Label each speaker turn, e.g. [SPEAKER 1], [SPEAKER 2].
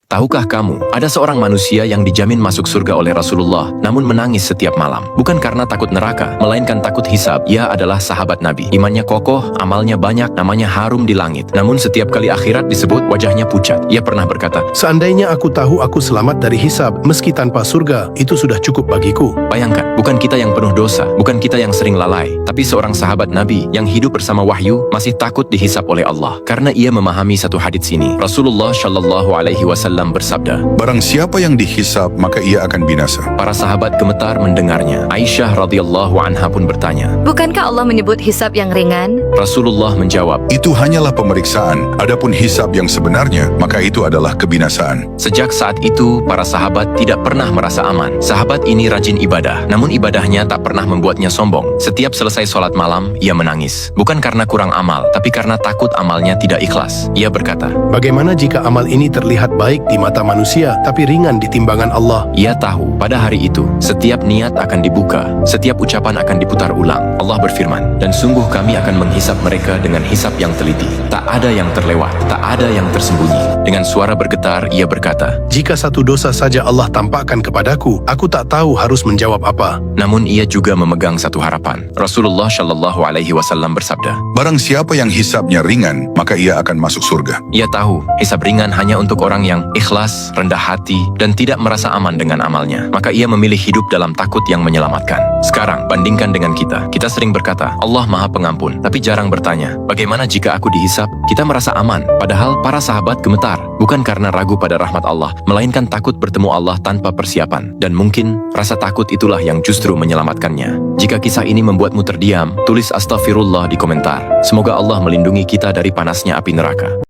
[SPEAKER 1] Tahukah kamu, ada seorang manusia yang dijamin masuk surga oleh Rasulullah, namun menangis setiap malam. Bukan karena takut neraka, melainkan takut hisab. Ia adalah sahabat Nabi. Imannya kokoh, amalnya banyak, namanya harum di langit. Namun setiap kali akhirat disebut, wajahnya pucat. Ia pernah berkata,
[SPEAKER 2] "Seandainya aku tahu aku selamat dari hisab, meski tanpa surga, itu sudah cukup bagiku."
[SPEAKER 1] bayangkan, bukan kita yang penuh dosa, bukan kita yang sering lalai, tapi seorang sahabat Nabi yang hidup bersama wahyu masih takut dihisab oleh Allah. Karena ia memahami satu hadits ini. Rasulullah Shallallahu Alaihi Wasallam bersabda,
[SPEAKER 3] Barang siapa yang dihisab, maka ia akan binasa.
[SPEAKER 1] para sahabat gemetar mendengarnya. Aisyah radhiyallahu anha pun bertanya.
[SPEAKER 4] Bukankah Allah menyebut hisab yang ringan?
[SPEAKER 1] Rasulullah menjawab,
[SPEAKER 3] Itu hanyalah pemeriksaan. Adapun hisab yang sebenarnya, maka itu adalah kebinasaan.
[SPEAKER 1] sejak saat itu, para sahabat tidak pernah merasa aman. Sahabat ini rajin ibadah, namun ibadahnya tak pernah membuatnya sombong. Setiap selesai sholat malam, ia menangis. Bukan karena kurang amal, tapi karena takut amalnya tidak ikhlas. Ia berkata,
[SPEAKER 2] Bagaimana jika amal ini terlihat baik di mata manusia, tapi ringan di timbangan Allah?
[SPEAKER 1] ia tahu pada hari itu, setiap niat akan dibuka, setiap ucapan akan diputar ulang. Allah berfirman, dan sungguh kami akan menghisap mereka dengan hisap yang teliti. Tak ada yang terlewat, tak ada yang tersembunyi. Dengan suara bergetar, ia berkata,
[SPEAKER 2] Jika satu dosa saja Allah tampakkan kepadaku, aku tak tahu harus menjawab apa.
[SPEAKER 1] namun ia juga memegang satu harapan. Rasulullah Shallallahu Alaihi Wasallam bersabda,
[SPEAKER 3] Barang siapa yang hisabnya ringan, maka ia akan masuk surga.
[SPEAKER 1] ia tahu hisab ringan hanya untuk orang yang ikhlas, rendah hati, dan tidak merasa aman dengan amalnya. Maka ia memilih hidup dalam takut yang menyelamatkan. Sekarang, bandingkan dengan kita. Kita sering berkata, Allah Maha Pengampun, tapi jarang bertanya, bagaimana jika aku dihisab? Kita merasa aman, padahal para sahabat gemetar. Bukan karena ragu pada rahmat Allah, melainkan takut bertemu Allah tanpa persiapan. Dan mungkin, rasa takut itulah yang justru menyelamatkannya. Jika kisah ini membuatmu terdiam, tulis astagfirullah di komentar. Semoga Allah melindungi kita dari panasnya api neraka.